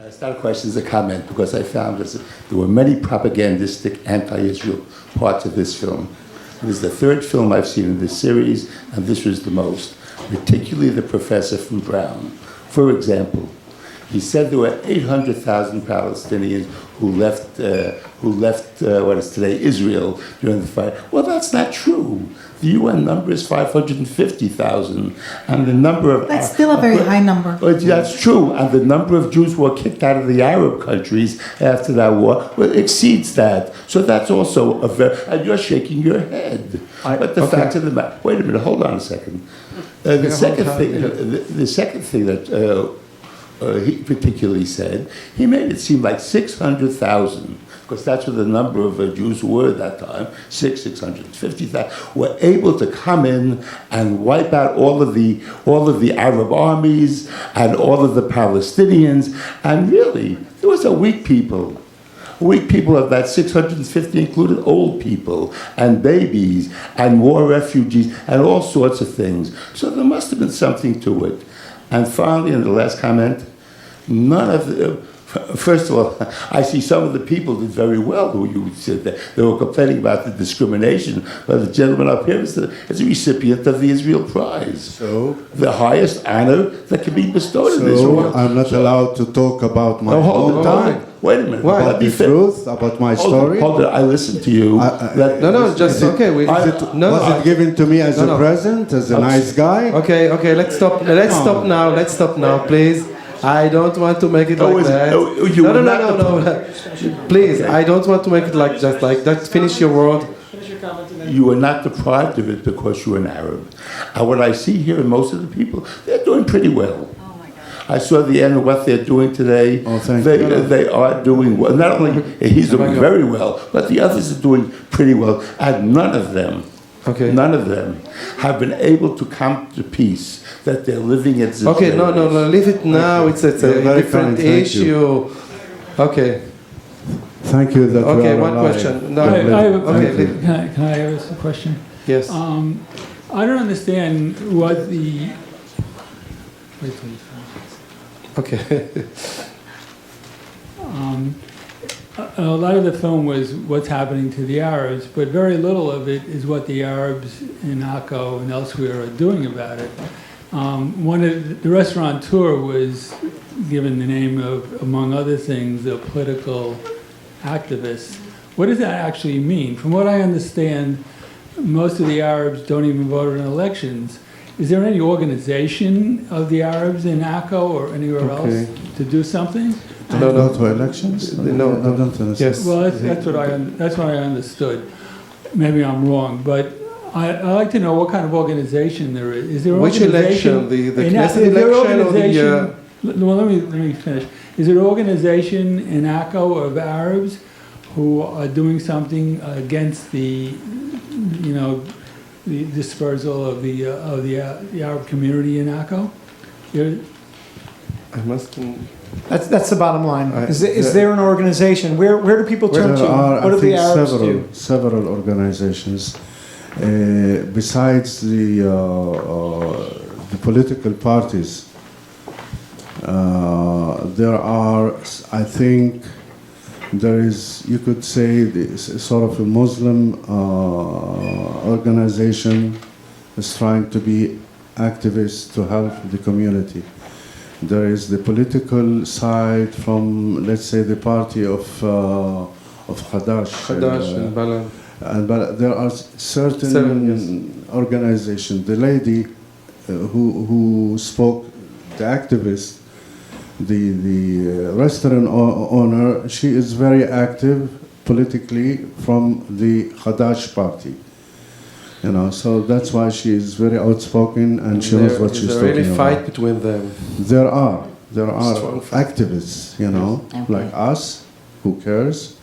It's not a question, it's a comment, because I found there were many propagandistic anti-Israel parts of this film. It is the third film I've seen in this series, and this was the most, particularly the professor from Brown. For example, he said there were 800,000 Palestinians who left what is today Israel during the fight. Well, that's not true. The UN number is 550,000, and the number of... That's still a very high number. That's true, and the number of Jews who were kicked out of the Arab countries after that war exceeds that. So that's also a very... And you're shaking your head. But the fact of the matter... Wait a minute, hold on a second. The second thing that he particularly said, he made it seem like 600,000, because that's what the number of Jews who were at that time, 650,000, were able to come in and wipe out all of the Arab armies and all of the Palestinians. And really, there was a weak people. Weak people of that 650 included old people and babies and war refugees and all sorts of things. So there must have been something to it. And finally, in the last comment, none of the... First of all, I see some of the people did very well who you said that they were complaining about the discrimination, but the gentleman up here is a recipient of the Israel Prize. So? The highest honor that can be bestowed in Israel. So I'm not allowed to talk about my own time? Wait a minute. About the truth, about my story? Hold on, I listened to you. Was it given to me as a present, as a nice guy? Okay, let's stop now, please. I don't want to make it like that. No. Please, I don't want to make it like just like that. Finish your word. You were not deprived of it because you're an Arab. And what I see here in most of the people, they're doing pretty well. Oh my God. I saw the end of what they're doing today. Oh, thank you. They are doing well. Not only he's doing very well, but the others are doing pretty well. And none of them have been able to come to peace that they're living in Israel. Okay, no, leave it now. It's a different issue. Okay. Thank you. Okay, one question. No, Can I ask a question? Yes. I don't understand what the... Wait till you finish. Okay. A lot of the film was what's happening to the Arabs, but very little of it is what the Arabs in Akko and elsewhere are doing about it. One of the restaurateur was given the name of, among other things, a political activist. What does that actually mean? From what I understand, most of the Arabs don't even vote in elections. Is there any organization of the Arabs in Akko or anywhere else to do something? No to elections? No. I don't understand. Yes. Well, that's what I understood. Maybe I'm wrong, but I'd like to know what kind of organization there is. Is there which election? The Knesset election or the... Well, let me finish. Is there an organization in Akko of Arabs who are doing something against the dispersal of the Arab community in Akko? I must... That's the bottom line. Is there an organization? Where do people turn to? What do the Arabs do? Several organizations. Besides the political parties, there are, I think, there is, you could say, sort of a Muslim organization is trying to be activists to help the community. There is the political side from, let's say, the party of Hadash and Balan. But there are certain organizations. The lady who spoke, the activist, the restaurant owner, she is very active politically from the Hadash party. So that's why she is very outspoken and she knows what she's talking about. There's a really fight between them. There are activists, like us, who cares,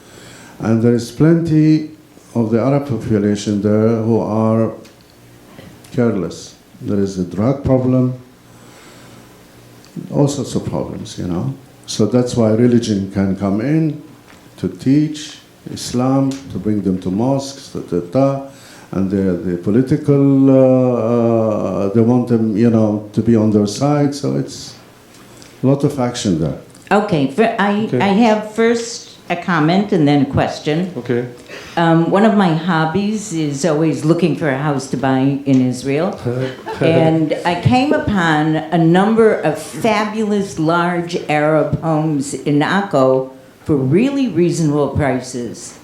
and there is plenty of the Arab population there who are careless. There is a drug problem, all sorts of problems, So that's why religion can come in to teach Islam, to bring them to mosques, and the political, they want them, to be on their side. So it's a lot of action there. Okay, I have first a comment and then a question. Okay. One of my hobbies is always looking for a house to buy in Israel. And I came upon a number of fabulous large Arab homes in Akko for really reasonable prices.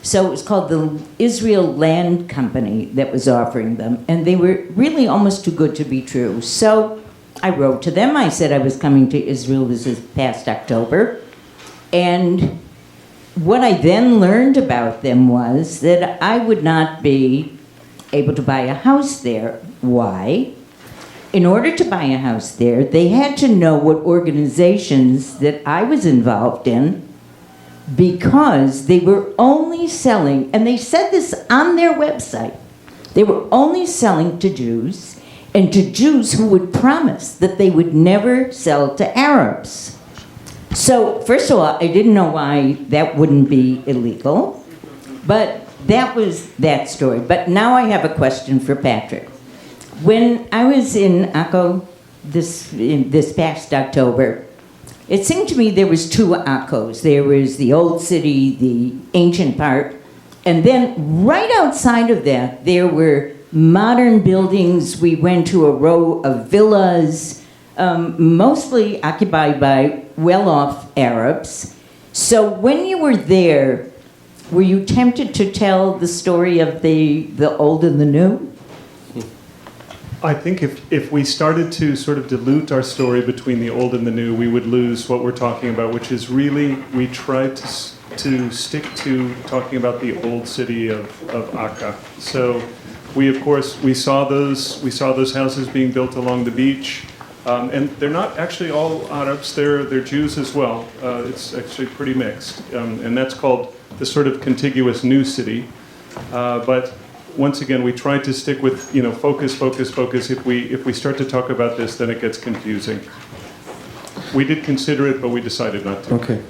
So it was called the Israel Land Company that was offering them, and they were really almost too good to be true. So I wrote to them. I said I was coming to Israel this past October. And what I then learned about them was that I would not be able to buy a house there. Why? In order to buy a house there, they had to know what organizations that I was involved in, because they were only selling, and they said this on their website, they were only selling to Jews, and to Jews who would promise that they would never sell to Arabs. So, first of all, I didn't know why that wouldn't be illegal, but that was that story. But now I have a question for Patrick. When I was in Akko this past October, it seemed to me there was two Akkos. There was the old city, the ancient part, and then right outside of that, there were modern buildings. We went to a row of villas, mostly occupied by well-off Arabs. So when you were there, were you tempted to tell the story of the old and the new? I think if we started to sort of dilute our story between the old and the new, we would lose what we're talking about, which is really, we tried to stick to talking about the old city of Akka. So we, of course, we saw those houses being built along the beach. And they're not actually all Arabs, they're Jews as well. It's actually pretty mixed. And that's called the sort of contiguous new city. But once again, we try to stick with, focus. If we start to talk about this, then it gets confusing. We did consider it, but we decided not to. Okay.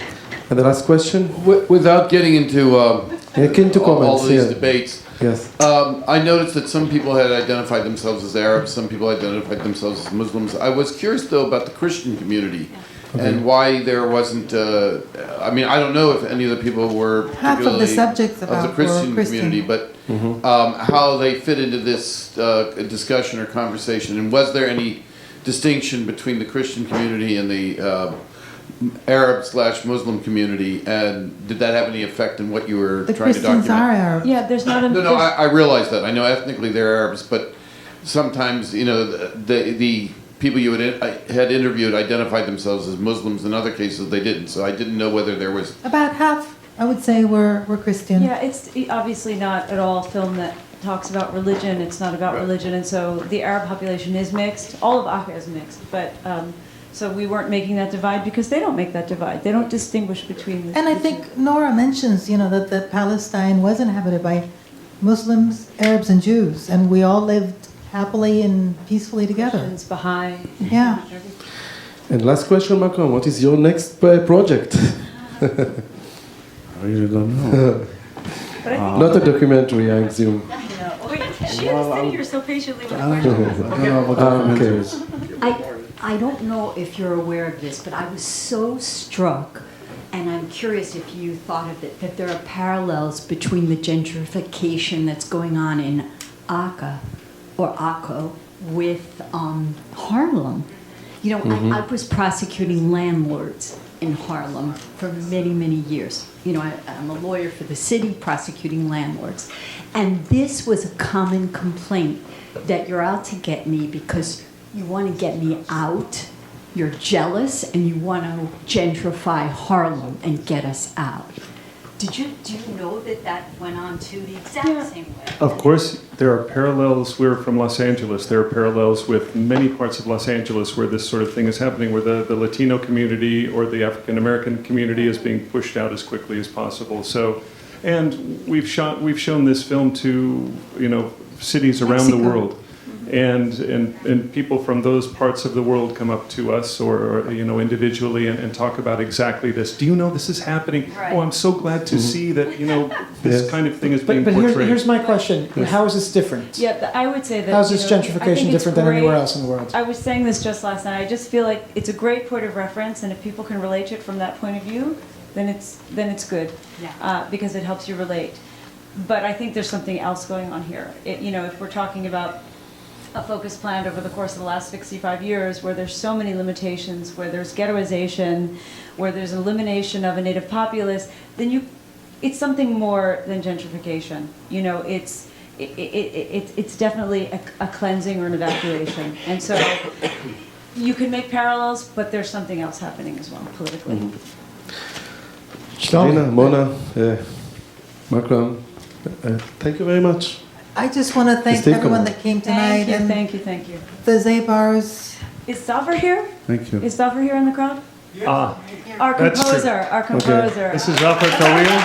And the last question? Without getting into all these debates, yes. I noticed that some people had identified themselves as Arabs, some people identified themselves as Muslims. I was curious, though, about the Christian community and why there wasn't. I don't know if any of the people were half of the particularly subjects of about the Christian community, but how they fit into this discussion or conversation, and was there any distinction between the Christian community and the Arab/Muslim community, and did that have any effect on what you were The trying to Christians document? are Arab. Yeah, there's not a... No, I realize that. I know ethnically they're Arabs, but sometimes, the people you had interviewed identified themselves as Muslims. In other cases, they didn't. So I didn't know whether there was... About half, I would say, were Christian. Yeah, it's obviously not at all a film that talks about religion. It's not about religion, and so the Arab population is mixed. All of Akka is mixed, but... so we weren't making that divide because they don't make that divide. They don't distinguish between the And I think Nora mentions, that Palestine was inhabited by Muslims, Arabs, and Jews, and we all lived happily and peacefully together. Christians, Baha'i. Yeah. And last question, Macron, what is your next project? I really don't know. Not a documentary, I assume. She was sitting here so patiently with I don't know what documentaries. I don't know if you're aware of this, but I was so struck, and I'm curious if you thought of it, that there are parallels between the gentrification that's going on in Akka, or Akko, with Harlem. I was prosecuting landlords in Harlem for many, many years. I'm a lawyer for the city prosecuting landlords. And this was a common complaint, that you're out to get me because you want to get me out, you're jealous, and you want to gentrify Harlem and get us out. Do you know that went on too, the exact same way? Of course, there are parallels. We're from Los Angeles. There are parallels with many parts of Los Angeles where this sort of thing is happening, where the Latino community or the African American community is being pushed out as quickly as possible. So, and we've shown this film to cities around the world. and people from those parts of the world come up to us or individually and talk about exactly this. Do you know this is happening? Right. Oh, I'm so glad to see that this Yes. kind of thing is being But portrayed. here's my question. How is this different? Yeah, I would say that. How's this I think gentrification it's different than great. anywhere else in the world? I was saying this just last night. I just feel like it's a great point of reference, and if people can relate to it from that point of view, then it's good, because it helps you relate. But I think there's something else going on here. If we're talking about a focus plan over the course of the last 65 years, where there's so many limitations, where there's ghettoization, where there's elimination of a native populace, then it's something more than gentrification. It's definitely a cleansing or an evacuation. And so you can make parallels, but there's something else happening as well politically. Lena, Mona, Macron, thank you very much. I just want to thank Steve, everyone come on. that came tonight. Thank you. The Zabars. Is Zafar here? Thank you. Is Zafar here in the crowd? Ah, Our That's true. composer. this is Zafar Tawil.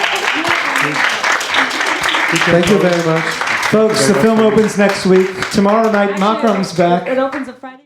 Thank you very much. Folks, the film opens next week. Tomorrow night, Actually, Makram's back. It opens a Friday.